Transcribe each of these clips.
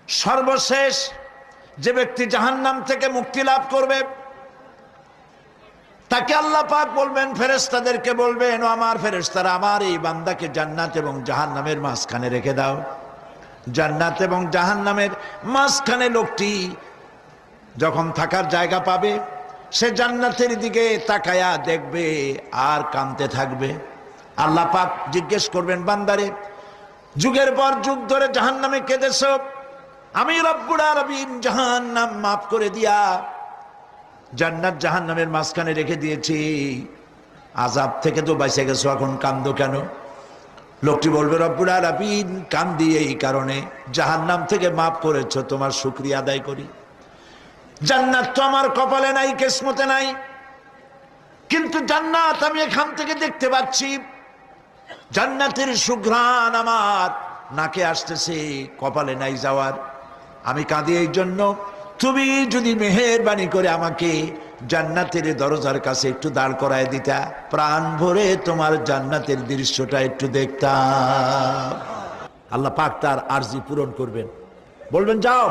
সর্বশেষ যে ব্যক্তি জাহান্নাম থেকে মুক্তি লাভ করবে তাকে আল্লাহ পাক বলবেন, ফেরেশতাদেরকে বলবেন, ও আমার ফেরেশতারা, আমার এই বান্দাকে জান্নাত এবং জাহান্নামের মাঝখানে রেখে দাও। জান্নাত এবং জাহান্নামের মাঝখানে লোকটি যখন থাকার জায়গা পাবে, সে জান্নাতের দিকে তাকায়া দেখবে আর কাঁদতে থাকবে। আল্লাহ পাক জিজ্ঞেস করবেন, বান্দারে, যুগের পর যুগ ধরে জাহান্নামে কেঁদেছ, আমি রব্বুল আলামিন জাহান্নাম মাফ করে দিয়া জান্নাত জাহান্নামের মাঝখানে রেখে দিয়েছি, আযাব থেকে তো বেঁচে গেছো, এখন কান্দো কেন? লোকটি বলবে, রব্বুল আলামিন কান্দি এই কারণে, জাহান্নাম থেকে মাফ করেছো, তোমার শুকরিয়া আদায় করি। জান্নাত তো আমার কপালে নাই, কিসমতে নাই, কিন্তু জান্নাত আমি এখান থেকে দেখতে পাচ্ছি, জান্নাতের সুঘ্রাণ আমার নাকে আসতেছে, কপালে নাই যাওয়ার। আমি কাঁদি এই জন্য, তুমি যদি মেহেরবানি করে আমাকে জান্নাতের দরজার কাছে একটু দাঁড় করায় দিতা, প্রাণ ভরে তোমার জান্নাতের দৃশ্যটা একটু দেখতাম। আল্লাহ পাক তার আরজি পূরণ করবেন, বলবেন যাও,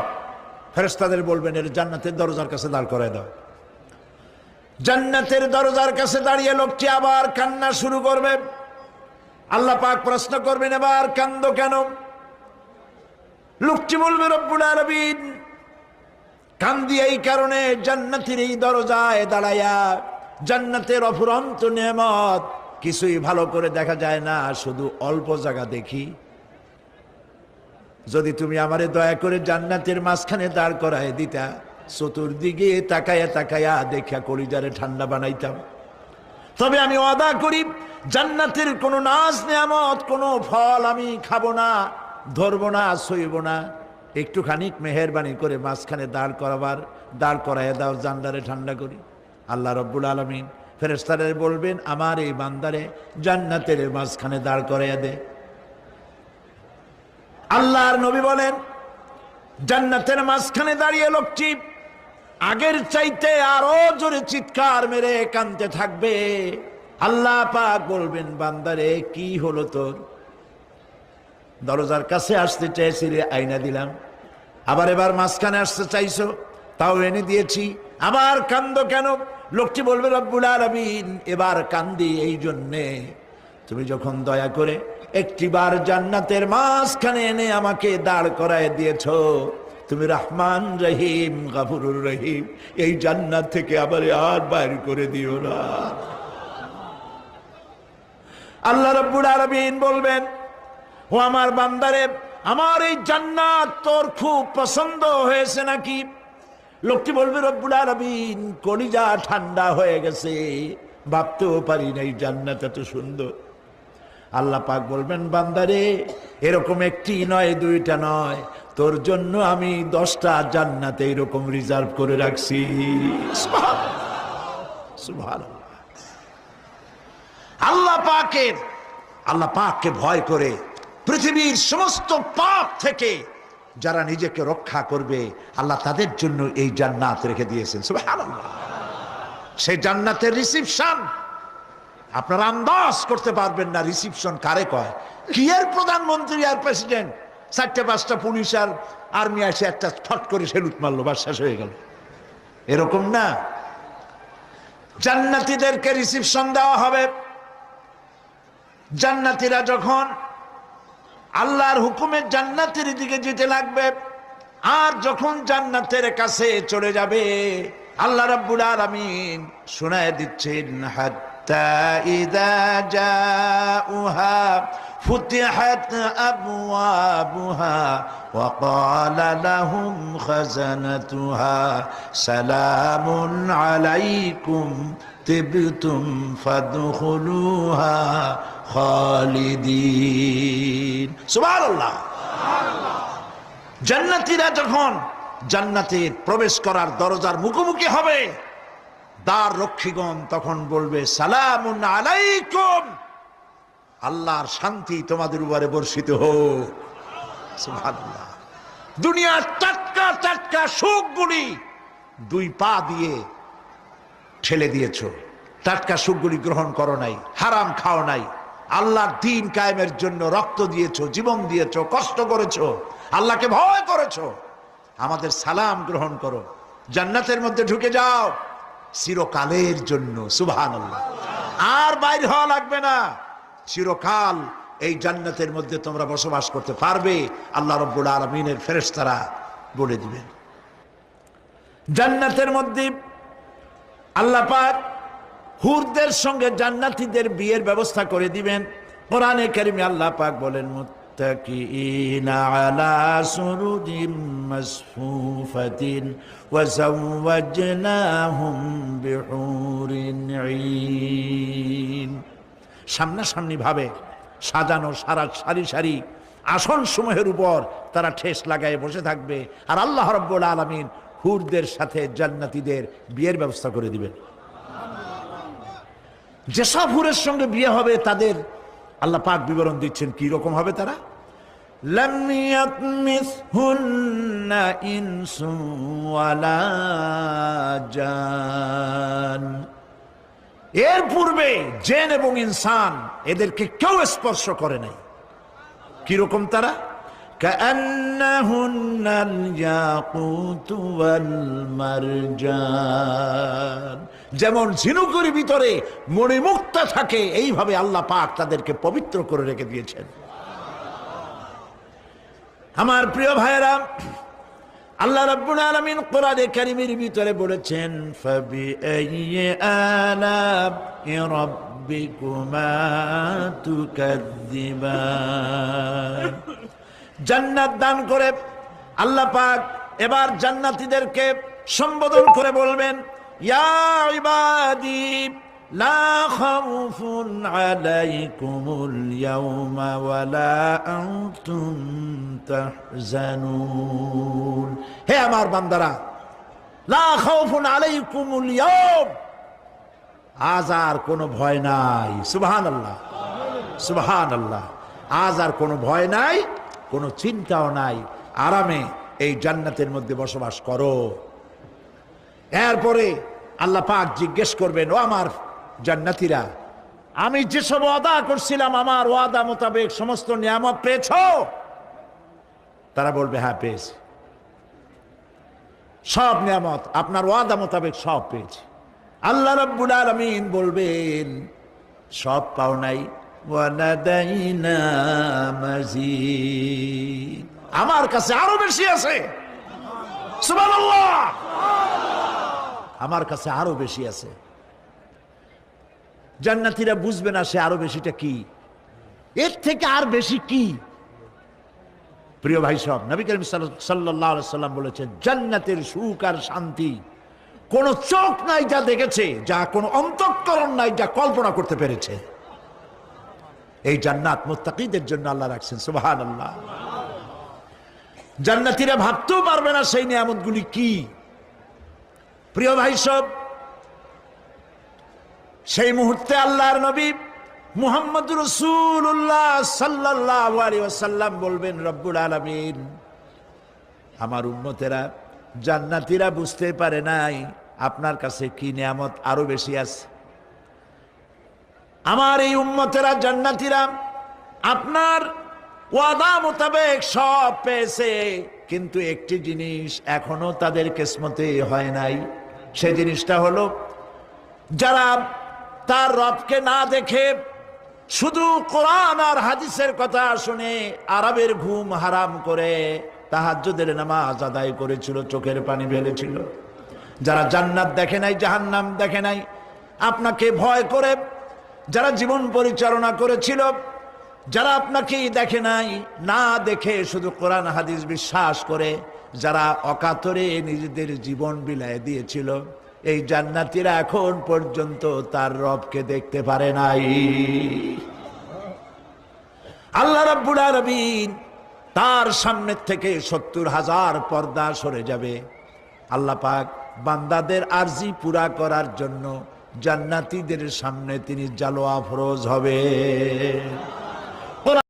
ফেরেশতাদের বলবেন এর জান্নাতের দরজার কাছে দাঁড় করায় দাও। জান্নাতের দরজার কাছে দাঁড়িয়ে লোকটি আবার কান্না শুরু করবে। আল্লাহ পাক প্রশ্ন করবেন, এবার কান্দো কেন? লোকটি বলবে, রব্বুল আলামিন কান্দি এই কারণে, জান্নাতের এই দরজায় দাঁড়ায়া জান্নাতের অফুরন্ত নেয়ামত কিছুই ভালো করে দেখা যায় না, শুধু অল্প জায়গা দেখি। যদি তুমি আমারে দয়া করে জান্নাতের মাঝখানে দাঁড় করায় দিতা, চতুর্দিকে তাকায়া তাকায়া দেখা কলিজারে ঠান্ডা বানাইতাম। তবে আমি ওয়াদা করি, জান্নাতের কোনো নাজ নেয়ামত, কোনো ফল আমি খাবো না, ধরবো না, সইব না। একটুখানি মেহেরবানি করে মাঝখানে দাঁড় করাইয়া দাও, জান্নারে ঠান্ডা করি। আল্লাহ রব্বুল আলামিন ফেরেশতাদের বলবেন, আমার এই বান্দারে জান্নাতের মাঝখানে দাঁড় করাইয়া দে। আল্লাহর নবী বলেন, জান্নাতের মাঝখানে দাঁড়িয়ে লোকটি আগের চাইতে আরো জোরে চিৎকার মেরে কাঁদতে থাকবে। আল্লাহ পাক বলবেন, বান্দারে কি হলো তোর? দরজার কাছে আসতে চাইছিলে, আইনা দিলাম। আবার এবার মাঝখানে আসতে চাইছো, তাও এনে দিয়েছি, আবার কান্দো কেন? লোকটি বলবে, রব্বুল আলামিন এবার কান্দি এই জন্যে, তুমি যখন দয়া করে একটিবার জান্নাতের মাঝখানে এনে আমাকে দাঁড় করায় দিয়েছো, তুমি রহমান রহিম গফুরুর রহিম, এই জান্নাত থেকে আবার আর বাইর করে দিও না। আল্লাহ রাব্বুল আলামিন বলবেন, ও আমার বান্দারে, আমার এই জান্নাত তোর খুব পছন্দ হয়েছে নাকি? লোকটি বলবে, রব্বুল আলামিন কলিজা ঠান্ডা হয়ে গেছে, ভাবতেও পারি না এই জান্নাত এত সুন্দর। আল্লাহ পাক বলবেন, বান্দারে এরকম একটি নয়, দুইটা নয়, তোর জন্য আমি 10টা জান্নাত এইরকম রিজার্ভ করে রাখছি। সুবহানাল্লাহ। আল্লাহ পাককে ভয় করে পৃথিবীর সমস্ত পাপ থেকে যারা নিজেকে রক্ষা করবে, আল্লাহ তাদের জন্য এই জান্নাত রেখে দিয়েছেন। সুবহানাল্লাহ। সেই জান্নাতের রিসিপশন আপনারা আন্দাজ করতে পারবেন না, রিসিপশন কারে কয়। কি এর প্রধানমন্ত্রী আর প্রেসিডেন্ট, 4-5টা পুলিশ আর আর্মি আসে একটা ফট করে সেলুট মারলো, বাস শেষ হয়ে গেল, এরকম না। জান্নাতীদেরকে রিসিপশন দেওয়া হবে। জান্নাতীরা যখন আল্লাহর হুকুমে জান্নাতের দিকে যেতে লাগবে, আর যখন জান্নাতের কাছে চলে যাবে, আল্লাহ রাব্বুল আলামিন শোনায় দিচ্ছেন, হাত্তা ইযা জাউহা ফুতিহাত আবওয়াবুহা ওয়া ক্বালা লাহুম খাজানাতুহা সালামুন আলাইকুম তিবতুম ফাদখুলুহা খালিদিন। সুবহানাল্লাহ। জান্নাতীরা যখন জান্নাতে প্রবেশ করার দরজার মুখোমুখি হবে, দ্বার রক্ষীগণ তখন বলবে, সালামুন আলাইকুম, আল্লাহর শান্তি তোমাদের উপরে বর্ষিত হোক। সুবহানাল্লাহ। দুনিয়ার টাটকা টাটকা সুখগুলি 2 পা দিয়ে ঠেলে দিয়েছো, টাটকা সুখগুলি গ্রহণ করো নাই, হারাম খাও নাই, আল্লাহর দ্বীন কায়েমের জন্য রক্ত দিয়েছো, জীবন দিয়েছো, কষ্ট করেছো, আল্লাহকে ভয় করেছো, আমাদের সালাম গ্রহণ করো, জান্নাতের মধ্যে ঢুকে যাও চিরকালের জন্য। সুবহানাল্লাহ। আর বাইর হওয়া লাগবে না, চিরকাল এই জান্নাতের মধ্যে তোমরা বসবাস করতে পারবে, আল্লাহ রাব্বুল আলামিনের ফেরেশতারা বলে দিবেন। জান্নাতের মধ্যে আল্লাহ পাক হুরদের সঙ্গে জান্নাতীদের বিয়ের ব্যবস্থা করে দিবেন। কোরআনে কারিমে আল্লাহ পাক বলেন, মুত্তাকিইনা আলা সুরুরিম মাসফুফাতিন ওয়া যাওয়াজনাহুম বিহুরিন ঈন। সামনাসামনি ভাবে সাজানো সারি সারি আসন সমূহের উপর তারা ঠেস লাগায় বসে থাকবে, আর আল্লাহ রাব্বুল আলামিন হুরদের সাথে জান্নাতীদের বিয়ের ব্যবস্থা করে দিবেন। যেসব হুরের সঙ্গে বিয়ে হবে তাদের আল্লাহ পাক বিবরণ দিচ্ছেন কি রকম হবে তারা। লাম ইয়াতমিসহুন্না ইনসুন ওয়ালা জান। এর পূর্বে জিন এবং ইনসান এদেরকে কেউ স্পর্শ করে নাই। কি রকম তারা? কাআন্নাহুন্নাল ইয়াকুতু ওয়াল মারজান। যেমন ঝিনুকের ভিতরে মণিমুক্তা থাকে, এইভাবে আল্লাহ পাক তাদেরকে পবিত্র করে রেখে দিয়েছেন। আমার প্রিয় ভাইরা, আল্লাহ রাব্বুল আলামিন কোরআনে কারীমের ভিতরে বলেছেন, ফাবিআইয়ি আলা'i রাব্বিকুমা তুকাযযিবান। জান্নাত দান করে আল্লাহ পাক এবার জান্নাতীদেরকে সম্বোধন করে বলবেন, ইয়া ইবাদি লা খাউফুন আলাইকুমুল ইয়াওমা ওয়ালা আনতুম তাহজানুন। হে আমার বান্দারা, লা খাউফুন আলাইকুমুল ইয়াওম, আজ আর কোনো ভয় নাই। সুবহানাল্লাহ, সুবহানাল্লাহ। আজ আর কোনো ভয় নাই, কোনো চিন্তাও নাই, আরামে এই জান্নাতের মধ্যে বসবাস করো। এরপরে আল্লাহ পাক জিজ্ঞেস করবেন, ও আমার জান্নাতীরা, আমি যেসব ওয়াদা করছিলাম আমার ওয়াদা মোতাবেক সমস্ত নিয়ামত পেয়েছো? তারা বলবে, হ্যাঁ পেয়েছি, সব নিয়ামত আপনার ওয়াদা মোতাবেক সব পেয়েছি। আল্লাহ রাব্বুল আলামিন বলবেন, সব পাও নাই, ওয়ালাদাইনা মাজিদ, আমার কাছে আরো বেশি আছে। সুবহানাল্লাহ, আমার কাছে আরো বেশি আছে। জান্নাতীরা বুঝবে না সে আরো বেশিটা কি, এর থেকে আর বেশি কি। প্রিয় ভাই সব, নবী করিম সাল্লাল্লাহু আলাইহি সাল্লাম বলেছেন, জান্নাতের সুখ আর শান্তি কোন চোখ নাই যা দেখেছে, যা কোন অন্তঃকরণ নাই যা কল্পনা করতে পেরেছে। এই জান্নাত মুত্তাকিদের জন্য আল্লাহ রাখছেন। সুবহানাল্লাহ। জান্নাতীরা ভাবতেও পারবে না সেই নিয়ামতগুলি কি। প্রিয় ভাই সব, সেই মুহূর্তে আল্লাহর নবী মুহাম্মদুর রাসূলুল্লাহ সাল্লাল্লাহু আলাইহি ওয়াসাল্লাম বলবেন, রব্বুল আলামিন, আমার উম্মতেরা জান্নাতীরা বুঝতে পারে নাই আপনার কাছে কি নিয়ামত আরো বেশি আছে। আমার এই উম্মতেরা জান্নাতীরা আপনার ওয়াদা মোতাবেক সব পেয়েছে, কিন্তু একটি জিনিস এখনো তাদের কিসমতে হয় নাই। সেই জিনিসটা হলো, যারা তার রবকে না দেখে শুধু কোরআন আর হাদিসের কথা শুনে আরবের ঘুম হারাম করে তাহাজ্জুদের নামাজ আদায় করেছিল, চোখের পানি ফেলেছিল, যারা জান্নাত দেখে নাই, জাহান্নাম দেখে নাই, আপনাকে ভয় করে যারা জীবন পরিচালনা করেছিল, যারা আপনাকে দেখে নাই, না দেখে শুধু কোরআন হাদিস বিশ্বাস করে যারা অকাতরে নিজেদের জীবন বিলায় দিয়েছিল, এই জান্নাতীরা এখন পর্যন্ত তার রবকে দেখতে পারে নাই। আল্লাহ রাব্বুল আলামিন তার সামনে থেকে ৭০,০০০ পর্দা সরে যাবে। আল্লাহ পাক বান্দাদের আরজি পুরা করার জন্য জান্নাতীদের সামনে তিনি জালোয়া ফরজ হবে।